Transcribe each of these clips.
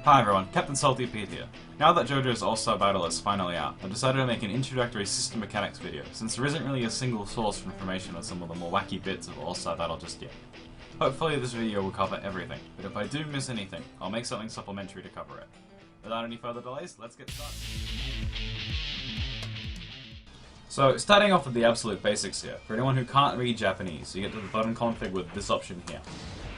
Hi everyone, Captain Salty Pete here. Now that JoJo's All-Star Battle is finally out, I've decided to make an introductory system mechanics video, since there isn't really a single source for information on some of the more wacky bits of All-Star Battle just yet. Hopefully this video will cover everything, but if I do miss anything, I'll make something supplementary to cover it. Without any further delays, let's get started. So, starting off with the absolute basics here, for anyone who can't read Japanese, you get to the button config with this option here.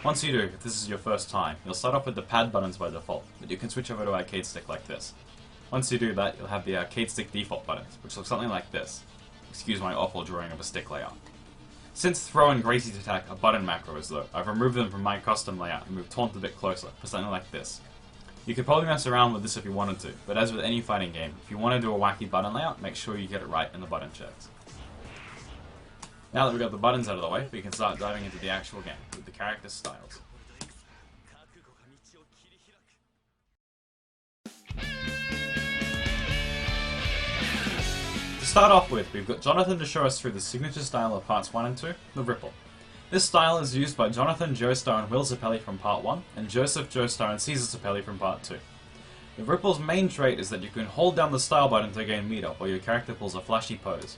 Once you do, if this is your first time, you'll start off with the pad buttons by default, but you can switch over to arcade stick like this. Once you do that, you'll have the arcade stick default buttons, which look something like this. Excuse my awful drawing of a stick layout. Since throw and Gracie's attack are button macros though, I've removed them from my custom layout and moved taunt a bit closer, for something like this. You could probably mess around with this if you wanted to, but as with any fighting game, if you want to do a wacky button layout, make sure you get it right in the button checks. Now that we've got the buttons out of the way, we can start diving into the actual game, with the character styles. To start off with, we've got Jonathan to show us through the signature style of parts 1 and 2, the Ripple. This style is used by Jonathan Joestar and Will Zappelli from part 1, and Joseph Joestar and Caesar Zappelli from part 2. The Ripple's main trait is that you can hold down the style button to gain meter while your character pulls a flashy pose.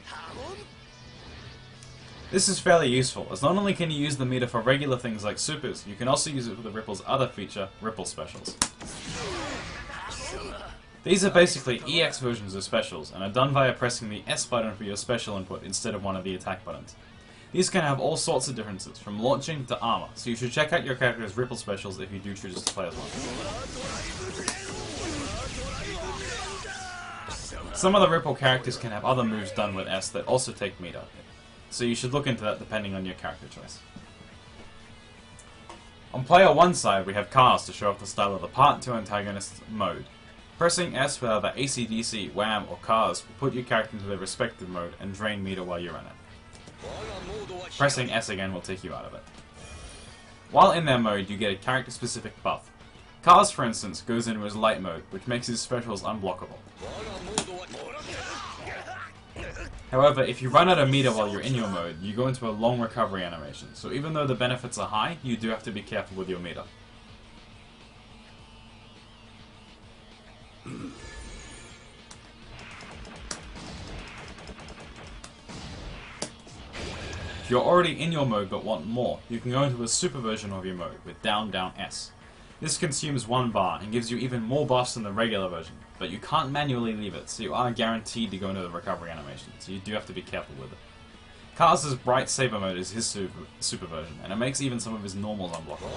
This is fairly useful, as not only can you use the meter for regular things like supers, you can also use it for the Ripple's other feature, Ripple Specials. These are basically EX versions of specials, and are done via pressing the S button for your special input instead of one of the attack buttons. These can have all sorts of differences, from launching to armor, so you should check out your character's Ripple Specials if you do choose to play as one. Some of the Ripple characters can have other moves done with S that also take meter, so you should look into that depending on your character choice. On player 1 side, we have Cars to show off the style of the Part 2 antagonist mode. Pressing S with either ACDC, Wham, or Cars will put your character into their respective mode and drain meter while you're in it. Pressing S again will take you out of it. While in their mode, you get a character-specific buff. Cars, for instance, goes into his light mode, which makes his specials unblockable. However, if you run out of meter while you're in your mode, you go into a long recovery animation, so even though the benefits are high, you do have to be careful with your meter. If you're already in your mode but want more, you can go into a super version of your mode with down down S. This consumes 1 bar and gives you even more buffs than the regular version, but you can't manually leave it, so you are guaranteed to go into the recovery animation, so you do have to be careful with it. Cars' Bright Saber mode is his super version, and it makes even some of his normals unblockable.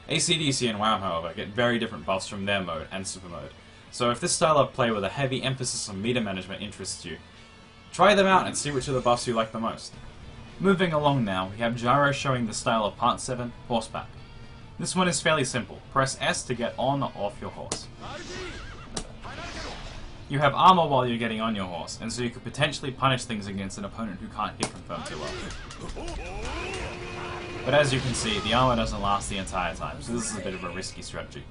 ACDC and Wham, however, get very different buffs from their mode and super mode, so if this style of play with a heavy emphasis on meter management interests you, try them out and see which of the buffs you like the most. Moving along now, we have Gyro showing the style of Part 7, Horseback. This one is fairly simple. Press S to get on or off your horse. You have armor while you're getting on your horse, and so you could potentially punish things against an opponent who can't hit confirm too well. But as you can see, the armor doesn't last the entire time, so this is a bit of a risky strategy.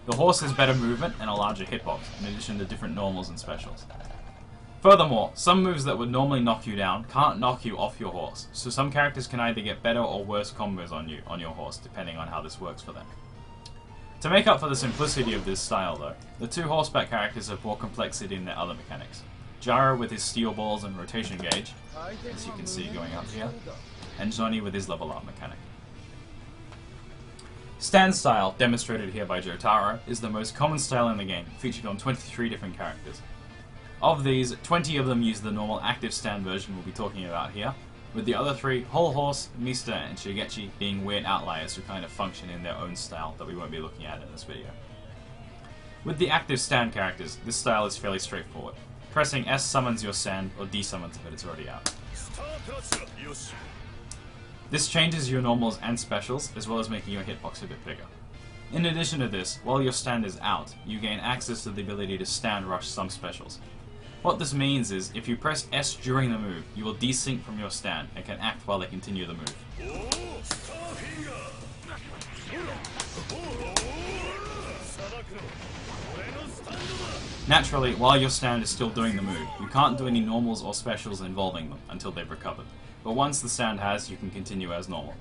The horse has better movement and a larger hitbox, in addition to different normals and specials. Furthermore, some moves that would normally knock you down can't knock you off your horse, so some characters can either get better or worse combos on your horse, depending on how this works for them. To make up for the simplicity of this style though, the 2 horseback characters have more complexity in their other mechanics. Gyro with his steel balls and rotation gauge, as you can see going up here, and Johnny with his level up mechanic. Stand style, demonstrated here by Jotaro, is the most common style in the game, featured on 23 different characters. Of these, 20 of them use the normal active stand version we'll be talking about here, with the other 3, Whole Horse, Mista, and Shigechi, being weird outliers who kind of function in their own style that we won't be looking at in this video. With the active stand characters, this style is fairly straightforward. Pressing S summons your stand, or desummons if it's already out. This changes your normals and specials, as well as making your hitbox a bit bigger. In addition to this, while your stand is out, you gain access to the ability to stand rush some specials. What this means is, if you press S during the move, you will desync from your stand and can act while they continue the move. Naturally, while your stand is still doing the move, you can't do any normals or specials involving them until they've recovered, but once the stand has, you can continue as normal.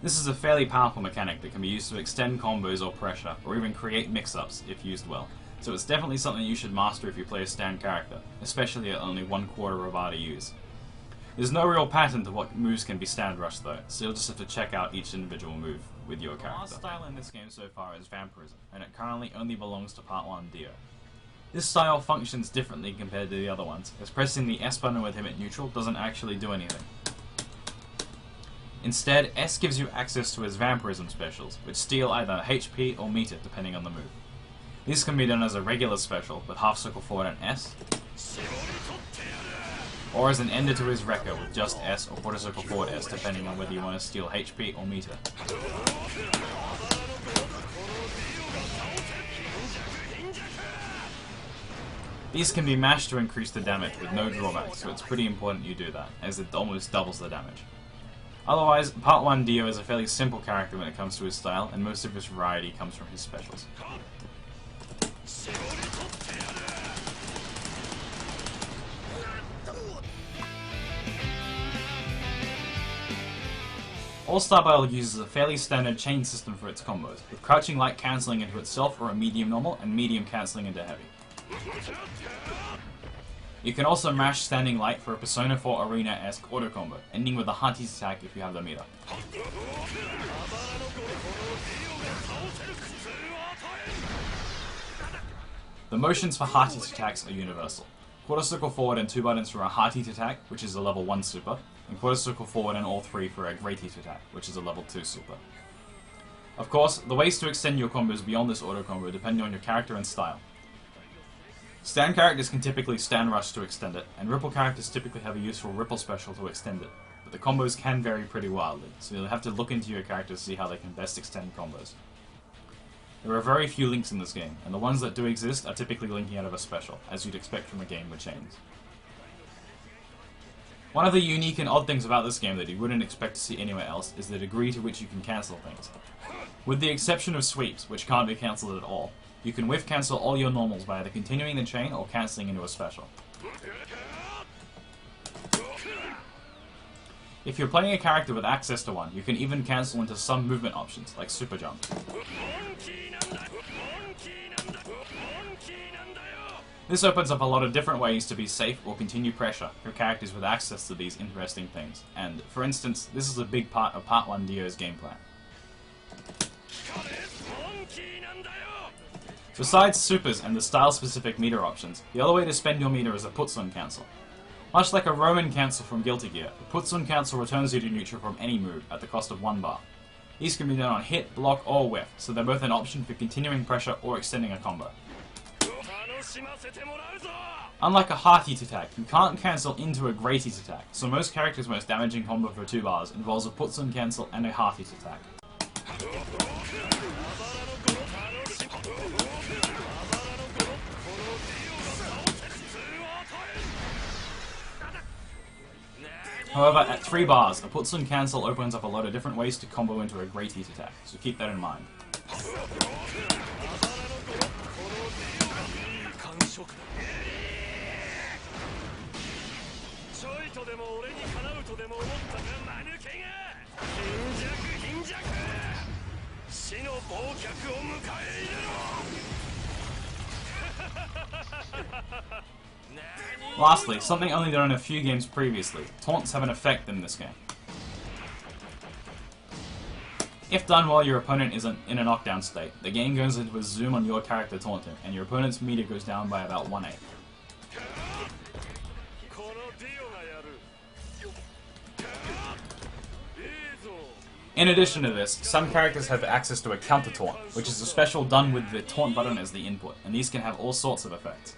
This is a fairly powerful mechanic that can be used to extend combos or pressure, or even create mix-ups if used well. So it's definitely something you should master if you play a stand character, especially at only 1/4 of a bar to use. There's no real pattern to what moves can be stand rushed though, so you'll just have to check out each individual move with your character. The last style in this game so far is Vampirism, and it currently only belongs to Part 1 Dio. This style functions differently compared to the other ones, as pressing the S button with him at neutral doesn't actually do anything. Instead, S gives you access to his Vampirism specials, which steal either HP or meter depending on the move. This can be done as a regular special with half circle forward and S, or as an ender to his Rekka with just S or quarter circle forward S depending on whether you want to steal HP or meter. These can be mashed to increase the damage with no drawback, so it's pretty important you do that, as it almost doubles the damage. Otherwise, Part 1 Dio is a fairly simple character when it comes to his style, and most of his variety comes from his specials. All-Star Battle uses a fairly standard chain system for its combos, with crouching light cancelling into itself or a medium normal, and medium cancelling into heavy. You can also mash standing light for a Persona 4 Arena-esque auto combo, ending with a Hati's attack if you have the meter. The motions for Hati's attacks are universal. Quarter circle forward and 2 buttons for a Hati's attack, which is a level 1 super, and quarter circle forward and all 3 for a Great Heat attack, which is a level 2 super. Of course, the ways to extend your combos beyond this auto combo depend on your character and style. Stand characters can typically stand rush to extend it, and ripple characters typically have a useful ripple special to extend it, but the combos can vary pretty wildly, so you'll have to look into your character to see how they can best extend combos. There are very few links in this game, and the ones that do exist are typically linking out of a special, as you'd expect from a game with chains. One of the unique and odd things about this game that you wouldn't expect to see anywhere else is the degree to which you can cancel things. With the exception of sweeps, which can't be cancelled at all, you can whiff cancel all your normals by either continuing the chain or cancelling into a special. If you're playing a character with access to one, you can even cancel into some movement options, like super jump. This opens up a lot of different ways to be safe or continue pressure for characters with access to these interesting things, and, for instance, this is a big part of Part 1 Dio's game plan. Besides supers and the style-specific meter options, the other way to spend your meter is a putsun cancel. Much like a Roman cancel from Guilty Gear, the putsun cancel returns you to neutral from any move at the cost of 1 bar. These can be done on hit, block, or whiff, so they're both an option for continuing pressure or extending a combo. Unlike a Heart Heat attack, you can't cancel into a Great Heat attack, so most characters' most damaging combo for 2 bars involves a putsun cancel and a Heart Heat attack. However, at 3 bars, a putsun cancel opens up a lot of different ways to combo into a Great Heat attack, so keep that in mind. Lastly, something only done in a few games previously, taunts have an effect in this game. If done while your opponent is in a knockdown state, the game goes into a zoom on your character taunting, and your opponent's meter goes down by about 1/8. In addition to this, some characters have access to a counter taunt, which is a special done with the taunt button as the input, and these can have all sorts of effects.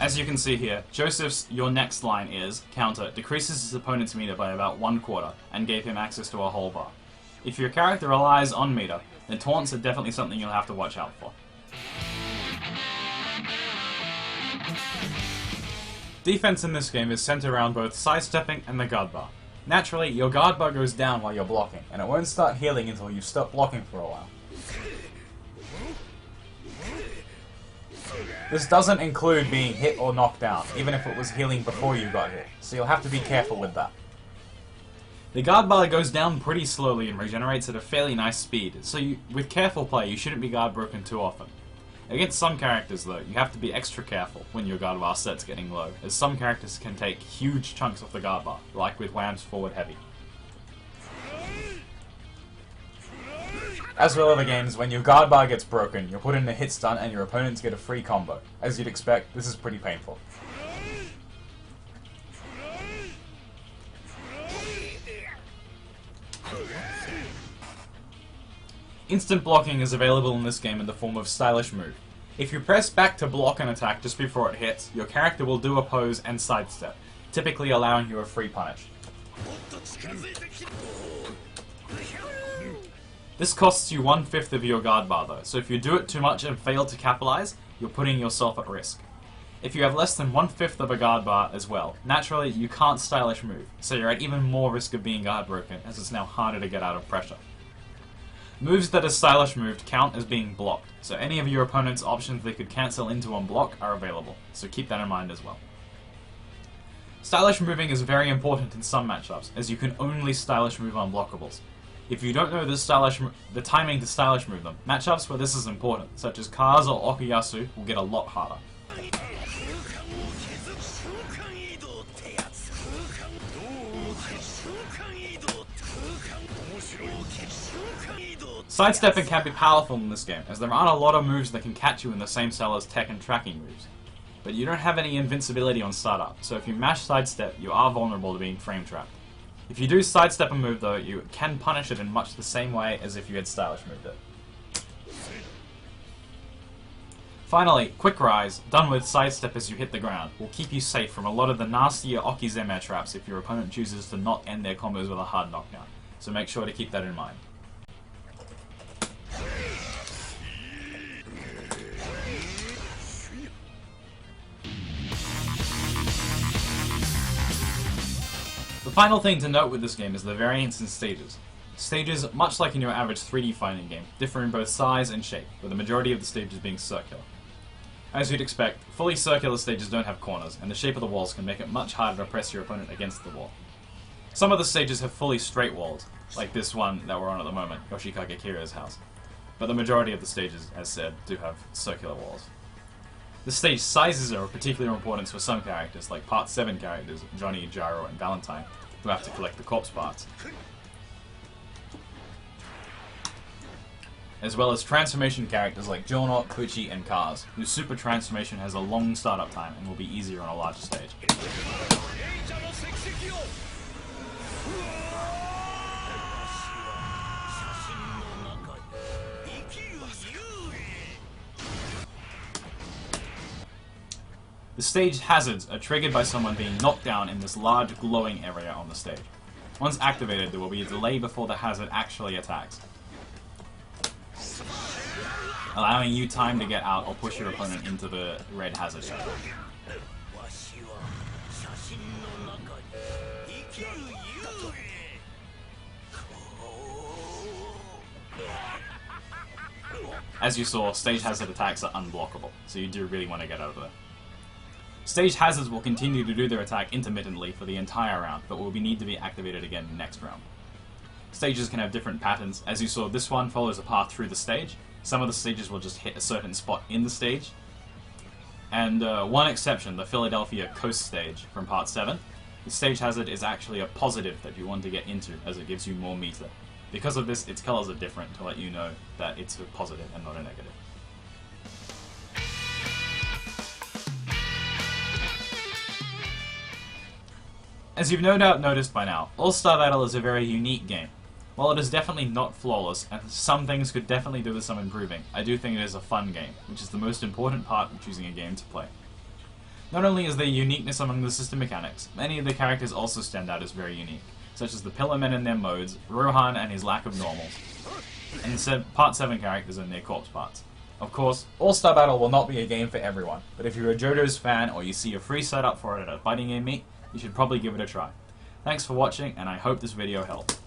As you can see here, Joseph's "your next line is" counter decreases his opponent's meter by about 1/4 and gave him access to a whole bar. If your character relies on meter, then taunts are definitely something you'll have to watch out for. Defense in this game is centered around both sidestepping and the guard bar. Naturally, your guard bar goes down while you're blocking, and it won't start healing until you've stopped blocking for a while. This doesn't include being hit or knocked down, even if it was healing before you got hit, so you'll have to be careful with that. The guard bar goes down pretty slowly and regenerates at a fairly nice speed, so with careful play you shouldn't be guard broken too often. Against some characters though, you have to be extra careful when your guard bar set's getting low, as some characters can take huge chunks off the guard bar, like with Wham's forward heavy. As with other games, when your guard bar gets broken, you're put in a hit stun and your opponents get a free combo. As you'd expect, this is pretty painful. Instant blocking is available in this game in the form of Stylish Move. If you press back to block an attack just before it hits, your character will do a pose and sidestep, typically allowing you a free punish. This costs you 1/5 of your guard bar though, so if you do it too much and fail to capitalize, you're putting yourself at risk. If you have less than 1/5 of a guard bar as well, naturally you can't Stylish Move, so you're at even more risk of being guard broken, as it's now harder to get out of pressure. Moves that are Stylish Moved count as being blocked, so any of your opponent's options they could cancel into on block are available, so keep that in mind as well. Stylish moving is very important in some matchups, as you can only Stylish Move unblockables. If you don't know the timing to Stylish Move them, matchups where this is important, such as Kaz or Okuyasu, will get a lot harder. Sidestepping can be powerful in this game, as there aren't a lot of moves that can catch you in the same style as tech and tracking moves. But you don't have any invincibility on startup, so if you mash sidestep, you are vulnerable to being frame trapped. If you do sidestep a move though, you can punish it in much the same way as if you had Stylish Moved it. Finally, Quick Rise, done with sidestep as you hit the ground, will keep you safe from a lot of the nastier Okizeme traps if your opponent chooses to not end their combos with a hard knockdown, so make sure to keep that in mind. The final thing to note with this game is the variance in stages. Stages, much like in your average 3D fighting game, differ in both size and shape, with the majority of the stages being circular. As you'd expect, fully circular stages don't have corners, and the shape of the walls can make it much harder to press your opponent against the wall. Some of the stages have fully straight walls, like this one that we're on at the moment, Yoshikage Kira's house. But the majority of the stages, as said, do have circular walls. The stage sizes are of particular importance for some characters, like Part 7 characters, Johnny, Gyro, and Valentine, who have to collect the corpse parts. As well as transformation characters like Giorno, Pucci, and Kaz, whose super transformation has a long startup time and will be easier on a larger stage. The stage hazards are triggered by someone being knocked down in this large glowing area on the stage. Once activated, there will be a delay before the hazard actually attacks, allowing you time to get out or push your opponent into the red hazard area. As you saw, stage hazard attacks are unblockable, so you do really want to get out of there. Stage hazards will continue to do their attack intermittently for the entire round, but will need to be activated again next round. Stages can have different patterns. As you saw, this one follows a path through the stage. Some of the stages will just hit a certain spot in the stage. And one exception, the Philadelphia Coast stage from Part 7, the stage hazard is actually a positive that you want to get into, as it gives you more meter. Because of this, its colors are different to let you know that it's a positive and not a negative. As you've no doubt noticed by now, All-Star Battle is a very unique game. While it is definitely not flawless, and some things could definitely do with some improving, I do think it is a fun game, which is the most important part of choosing a game to play. Not only is there uniqueness among the system mechanics, many of the characters also stand out as very unique, such as the Pillarmen and their modes, Rohan and his lack of normals, and the Part 7 characters and their corpse parts. Of course, All-Star Battle will not be a game for everyone, but if you're a JoJo's fan or you see a free setup for it at a fighting game meet, you should probably give it a try. Thanks for watching, and I hope this video helped.